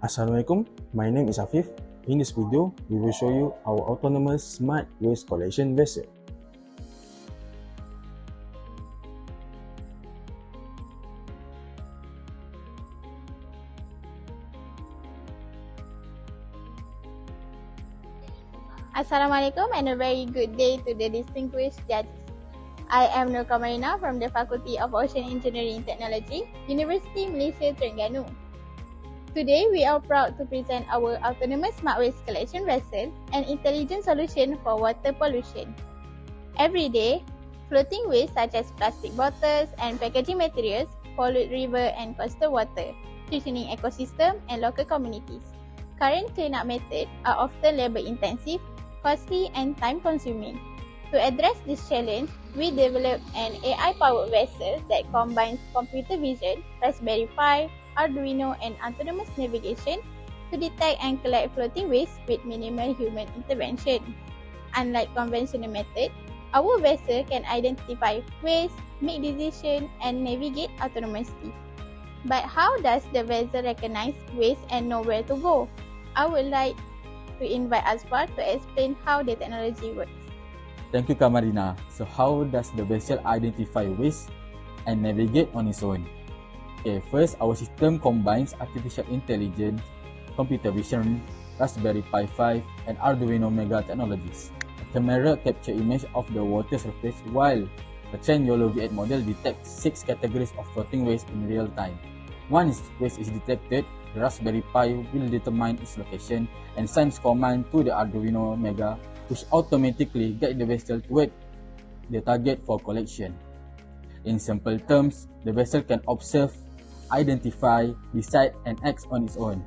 Assalamualaikum, my name is Afif. In this video, we will show you our autonomous smart waste collection vessel. Assalamualaikum and a very good day to the distinguished judges. I am Nur Kamarina from the Faculty of Ocean Engineering Technology, University Malaysia Terengganu. Today, we are proud to present our autonomous smart waste collection vessel, an intelligent solution for water pollution. Every day, floating waste such as plastic bottles and packaging materials pollute river and coastal water, threatening ecosystem and local communities. Current cleanup methods are often labor-intensive, costly and time-consuming. To address this challenge, we developed an AI-powered vessel that combines computer vision, Raspberry Pi, Arduino and autonomous navigation to detect and collect floating waste with minimal human intervention. Unlike conventional methods, our vessel can identify waste, make decisions and navigate autonomously. But how does the vessel recognize waste and know where to go? I would like to invite Asfar to explain how the technology works. Thank you, Kamarina. So how does the vessel identify waste and navigate on its own? Okay, first, our system combines artificial intelligence, computer vision, Raspberry Pi 5, and Arduino Mega technologies. A camera captures image of the water surface while the trained YOLO V8 model detects 6 categories of floating waste in real time. Once waste is detected, the Raspberry Pi will determine its location and sends command to the Arduino Mega, which automatically guide the vessel toward the target for collection. In simple terms, the vessel can observe, identify, decide, and act on its own.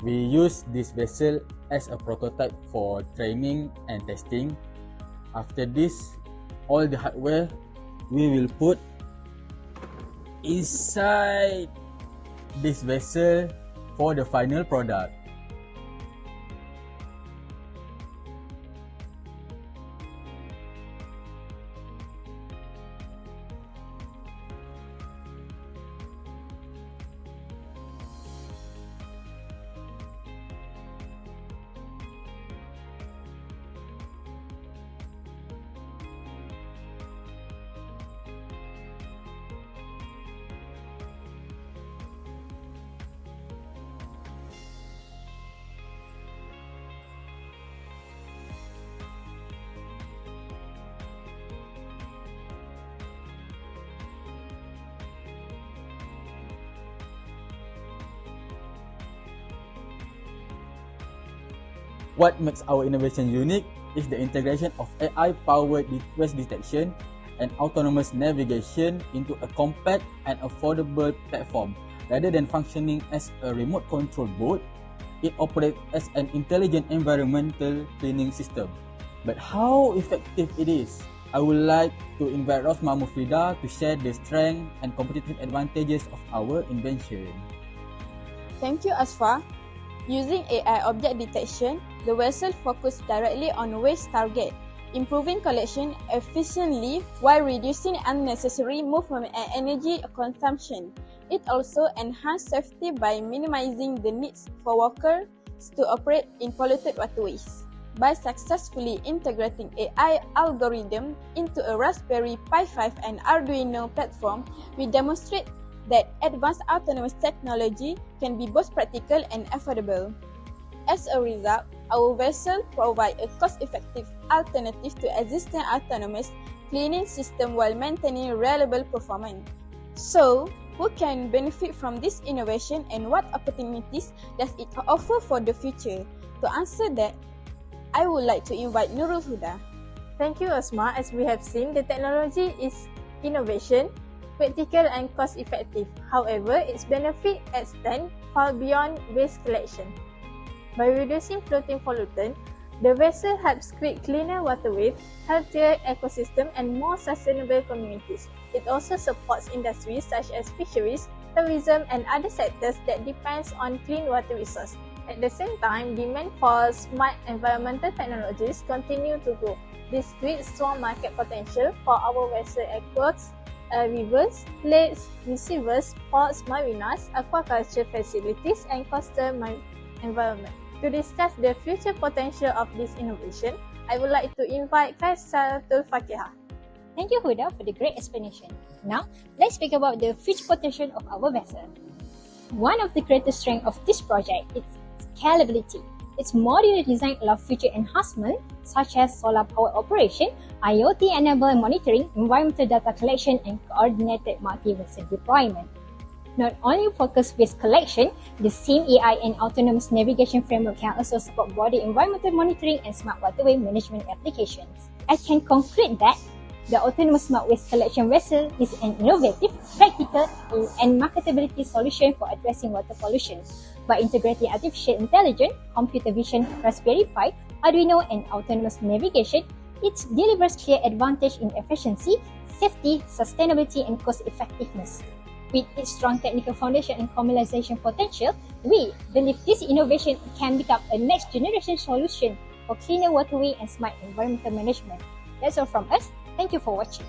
We use this vessel as a prototype for training and testing. After this, all the hardware we will put inside this vessel for the final product. What makes our innovation unique is the integration of AI-powered waste detection and autonomous navigation into a compact and affordable platform. Rather than functioning as a remote control boat, it operates as an intelligent environmental cleaning system. But how effective it is? I would like to invite Rosma Mufrida to share the strength and competitive advantages of our invention. Thank you, Asfar. Using AI object detection, the vessel focuses directly on waste target, improving collection efficiently while reducing unnecessary movement and energy consumption. It also enhances safety by minimizing the needs for workers to operate in polluted waterways. By successfully integrating AI algorithm into a Raspberry Pi 5 and Arduino platform, we demonstrate that advanced autonomous technology can be both practical and affordable. As a result, our vessel provides a cost-effective alternative to existing autonomous cleaning system while maintaining reliable performance. So, who can benefit from this innovation and what opportunities does it offer for the future? To answer that, I would like to invite Nurul Huda. Thank you, Asma. As we have seen, the technology is innovation, practical and cost-effective. However, its benefit extend far beyond waste collection. By reducing floating pollutant, the vessel helps create cleaner waterways, healthier ecosystem and more sustainable communities. It also supports industries such as fisheries, tourism and other sectors that depends on clean water resources. At the same time, demand for smart environmental technologies continue to grow. This creates strong market potential for our vessel efforts rivers, lakes, receivers, ports, marinas, aquaculture facilities, and coastal environment. To discuss the future potential of this innovation, I would like to invite Kaisaratul Fakihah. Thank you, Huda, for the great explanation. Now, let's speak about the future potential of our vessel. One of the greatest strengths of this project is scalability. Its modular design allows future enhancement such as solar power operation, IoT-enabled monitoring, environmental data collection, and coordinated multi-vessel deployment. Not only focus waste collection, the same AI and autonomous navigation framework can also support broader environmental monitoring and smart waterway management applications. I can conclude that the autonomous smart waste collection vessel is an innovative, practical, and marketability solution for addressing water pollution. By integrating artificial intelligence, computer vision, Raspberry Pi, Arduino, and autonomous navigation, it delivers clear advantage in efficiency, safety, sustainability, and cost effectiveness. With its strong technical foundation and commercialization potential, we believe this innovation can become a next generation solution for cleaner waterway and smart environmental management. That's all from us. Thank you for watching.